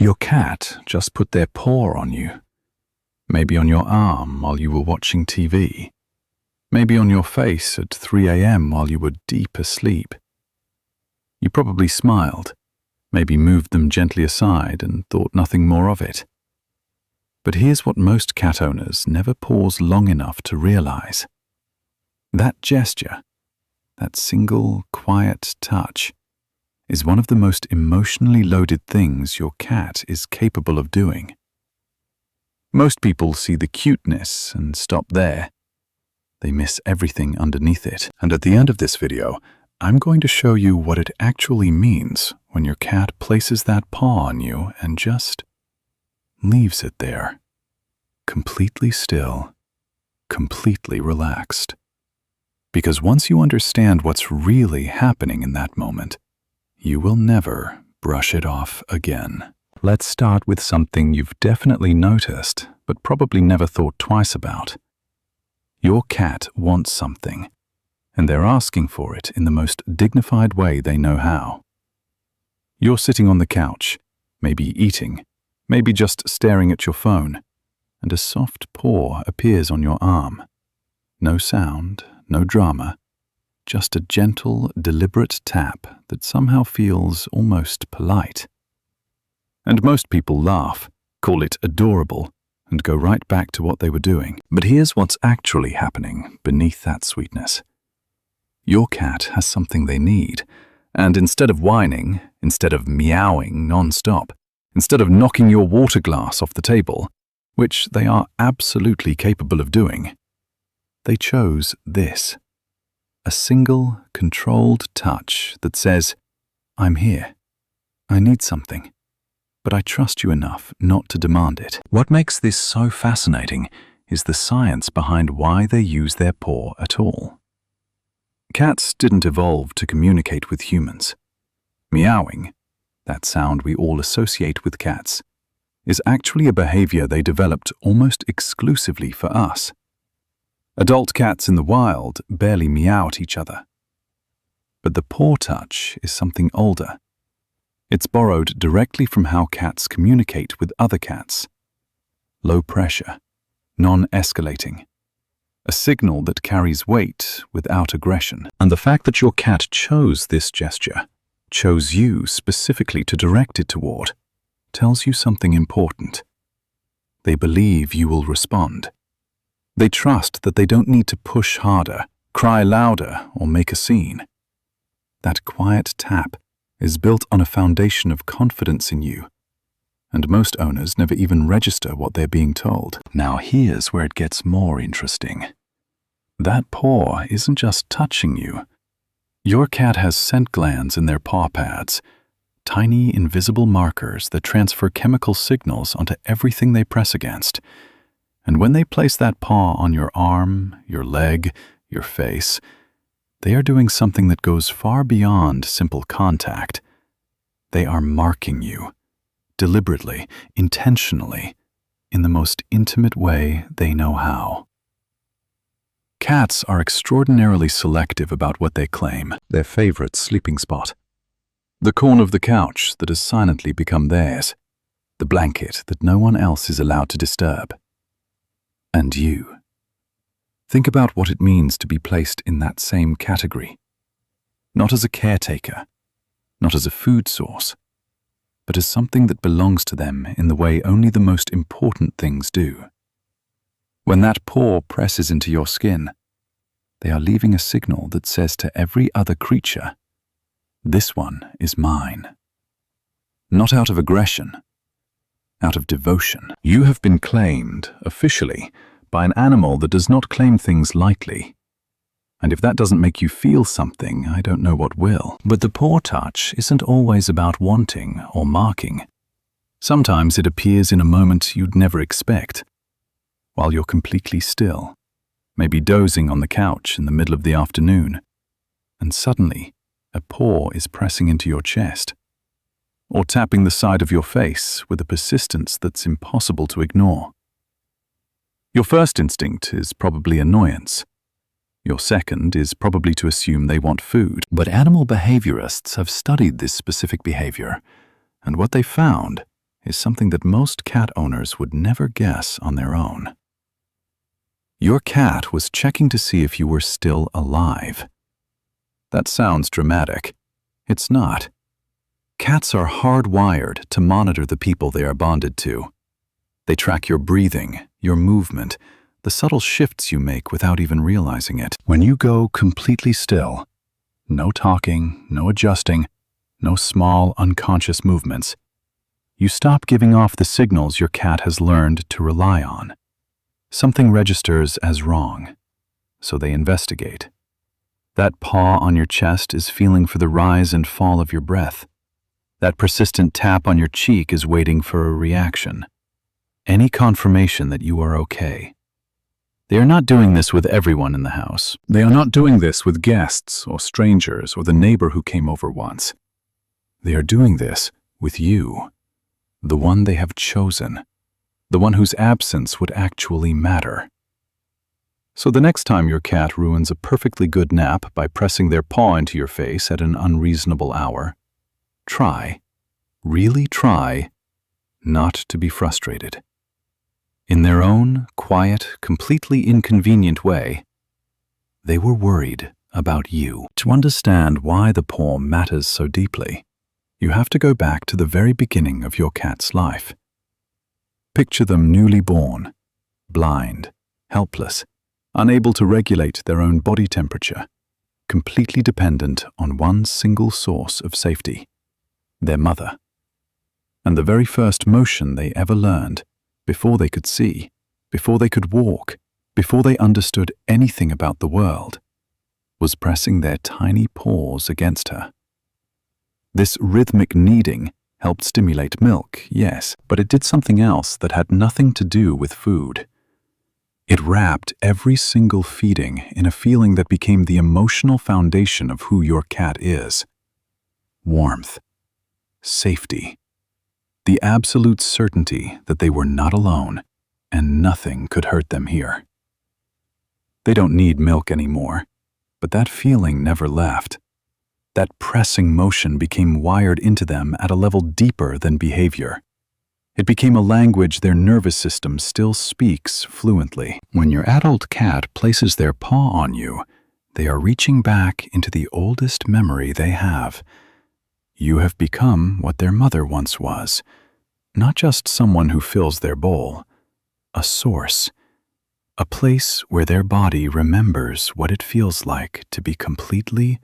Your cat just put their paw on you. Maybe on your arm while you were watching TV. Maybe on your face at 3 a.m. while you were deep asleep. You probably smiled, maybe moved them gently aside and thought nothing more of it. But here's what most cat owners never pause long enough to realize. That gesture, that single, quiet touch, is one of the most emotionally loaded things your cat is capable of doing. Most people see the cuteness and stop there. They miss everything underneath it. And at the end of this video, I'm going to show you what it actually means when your cat places that paw on you and just leaves it there, completely still, completely relaxed. Because once you understand what's really happening in that moment, you will never brush it off again. Let's start with something you've definitely noticed, but probably never thought twice about. Your cat wants something, and they're asking for it in the most dignified way they know how. You're sitting on the couch, maybe eating, maybe just staring at your phone, and a soft paw appears on your arm. No sound, no drama, just a gentle, deliberate tap that somehow feels almost polite. And most people laugh, call it adorable, and go right back to what they were doing. But here's what's actually happening beneath that sweetness. Your cat has something they need, and instead of whining, instead of meowing non-stop, instead of knocking your water glass off the table, which they are absolutely capable of doing, they chose this. A single, controlled touch that says, "I'm here. I need something, but I trust you enough not to demand it." What makes this so fascinating is the science behind why they use their paw at all. Cats didn't evolve to communicate with humans. Meowing, that sound we all associate with cats, is actually a behavior they developed almost exclusively for us. Adult cats in the wild barely meow at each other. But the paw touch is something older. It's borrowed directly from how cats communicate with other cats. Low pressure, non-escalating. A signal that carries weight without aggression. And the fact that your cat chose this gesture, chose you specifically to direct it toward, tells you something important. They believe you will respond. They trust that they don't need to push harder, cry louder, or make a scene. That quiet tap is built on a foundation of confidence in you, and most owners never even register what they're being told. Now here's where it gets more interesting. That paw isn't just touching you. Your cat has scent glands in their paw pads, tiny invisible markers that transfer chemical signals onto everything they press against. And when they place that paw on your arm, your leg, your face, they are doing something that goes far beyond simple contact. They are marking you, deliberately, intentionally, in the most intimate way they know how. Cats are extraordinarily selective about what they claim, their favorite sleeping spot. The corner of the couch that has silently become theirs, the blanket that no one else is allowed to disturb. And you. Think about what it means to be placed in that same category. Not as a caretaker, not as a food source, but as something that belongs to them in the way only the most important things do. When that paw presses into your skin, they are leaving a signal that says to every other creature, "This one is mine." Not out of aggression, out of devotion. You have been claimed, officially, by an animal that does not claim things lightly. And if that doesn't make you feel something, I don't know what will. But the paw touch isn't always about wanting or marking. Sometimes it appears in a moment you'd never expect, while you're completely still, maybe dozing on the couch in the middle of the afternoon, and suddenly a paw is pressing into your chest, or tapping the side of your face with a persistence that's impossible to ignore. Your first instinct is probably annoyance. Your second is probably to assume they want food. But animal behaviorists have studied this specific behavior, and what they found is something that most cat owners would never guess on their own. Your cat was checking to see if you were still alive. That sounds dramatic. It's not. Cats are hardwired to monitor the people they are bonded to. They track your breathing, your movement, the subtle shifts you make without even realizing it. When you go completely still, no talking, no adjusting, no small, unconscious movements, you stop giving off the signals your cat has learned to rely on. Something registers as wrong, so they investigate. That paw on your chest is feeling for the rise and fall of your breath. That persistent tap on your cheek is waiting for a reaction. Any confirmation that you are okay. They are not doing this with everyone in the house. They are not doing this with guests or strangers or the neighbor who came over once. They are doing this with you, the one they have chosen, the one whose absence would actually matter. So the next time your cat ruins a perfectly good nap by pressing their paw into your face at an unreasonable hour, try, really try, not to be frustrated. In their own, quiet, completely inconvenient way, they were worried about you. To understand why the paw matters so deeply, you have to go back to the very beginning of your cat's life. Picture them newly born, blind, helpless, unable to regulate their own body temperature, completely dependent on one single source of safety, their mother. And the very first motion they ever learned, before they could see, before they could walk, before they understood anything about the world, was pressing their tiny paws against her. This rhythmic kneading helped stimulate milk, yes, but it did something else that had nothing to do with food. It wrapped every single feeding in a feeling that became the emotional foundation of who your cat is. Warmth, safety, the absolute certainty that they were not alone and nothing could hurt them here. They don't need milk anymore, but that feeling never left. That pressing motion became wired into them at a level deeper than behavior. It became a language their nervous system still speaks fluently. When your adult cat places their paw on you, they are reaching back into the oldest memory they have. You have become what their mother once was, not just someone who fills their bowl, a source, a place where their body remembers what it feels like to be completely,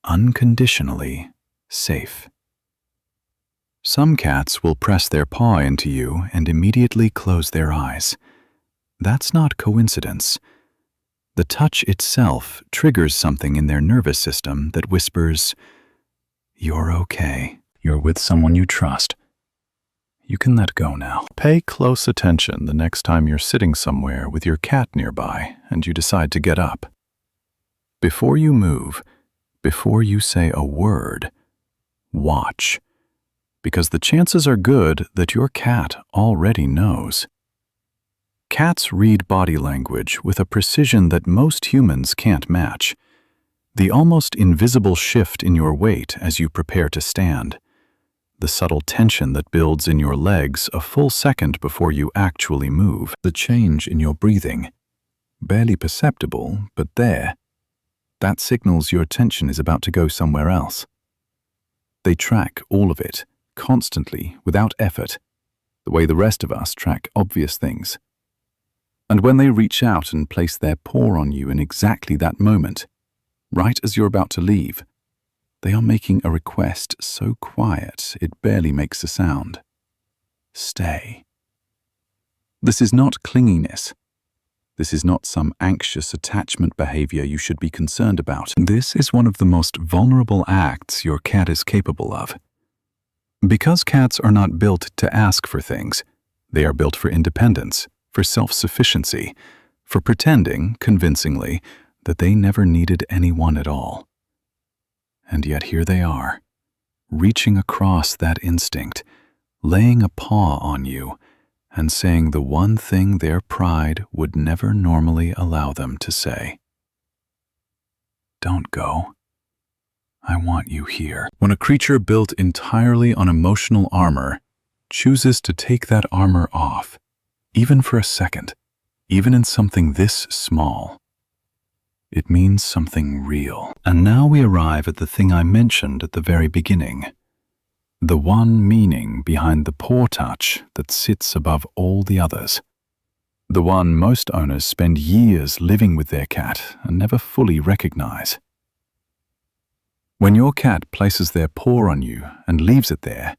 unconditionally safe. Some cats will press their paw into you and immediately close their eyes. That's not coincidence. The touch itself triggers something in their nervous system that whispers, "You're okay. You're with someone you trust. You can let go now." Pay close attention the next time you're sitting somewhere with your cat nearby and you decide to get up. Before you move, before you say a word, watch. Because the chances are good that your cat already knows. Cats read body language with a precision that most humans can't match. The almost invisible shift in your weight as you prepare to stand. The subtle tension that builds in your legs a full second before you actually move. The change in your breathing. Barely perceptible, but there. That signals your attention is about to go somewhere else. They track all of it, constantly, without effort, the way the rest of us track obvious things. And when they reach out and place their paw on you in exactly that moment, right as you're about to leave, they are making a request so quiet it barely makes a sound. Stay. This is not clinginess. This is not some anxious attachment behavior you should be concerned about. This is one of the most vulnerable acts your cat is capable of. Because cats are not built to ask for things, they are built for independence, for self-sufficiency, for pretending, convincingly, that they never needed anyone at all. And yet here they are, reaching across that instinct, laying a paw on you, and saying the one thing their pride would never normally allow them to say. Don't go. I want you here. When a creature built entirely on emotional armor chooses to take that armor off, even for a second, even in something this small, it means something real. And now we arrive at the thing I mentioned at the very beginning. The one meaning behind the paw touch that sits above all the others. The one most owners spend years living with their cat and never fully recognize. When your cat places their paw on you and leaves it there,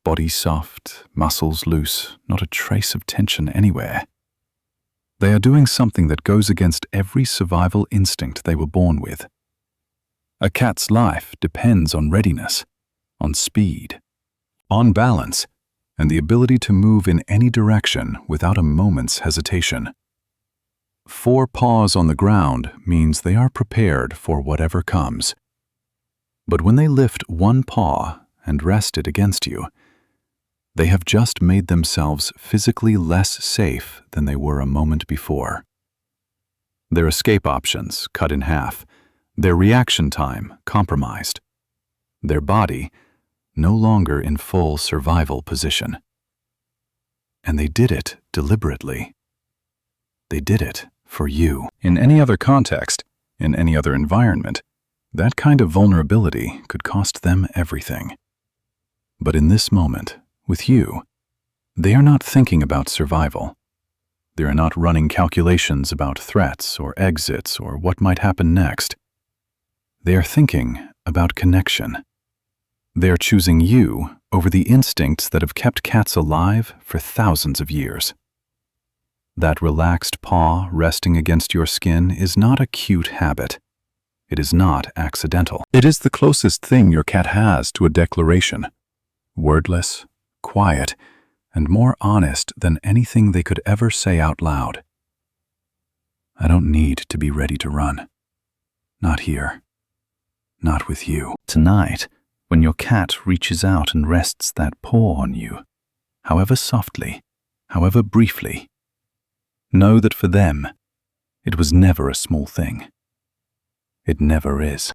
body soft, muscles loose, not a trace of tension anywhere, they are doing something that goes against every survival instinct they were born with. A cat's life depends on readiness, on speed, on balance, and the ability to move in any direction without a moment's hesitation. 4 paws on the ground means they are prepared for whatever comes. But when they lift one paw and rest it against you, they have just made themselves physically less safe than they were a moment before. Their escape options cut in half, their reaction time compromised, their body no longer in full survival position. And they did it deliberately. They did it for you. In any other context, in any other environment, that kind of vulnerability could cost them everything. But in this moment, with you, they are not thinking about survival. They are not running calculations about threats or exits or what might happen next. They are thinking about connection. They are choosing you over the instincts that have kept cats alive for thousands of years. That relaxed paw resting against your skin is not a cute habit. It is not accidental. It is the closest thing your cat has to a declaration. Wordless, quiet, and more honest than anything they could ever say out loud. I don't need to be ready to run. Not here. Not with you. Tonight, when your cat reaches out and rests that paw on you, however softly, however briefly, know that for them, it was never a small thing. It never is.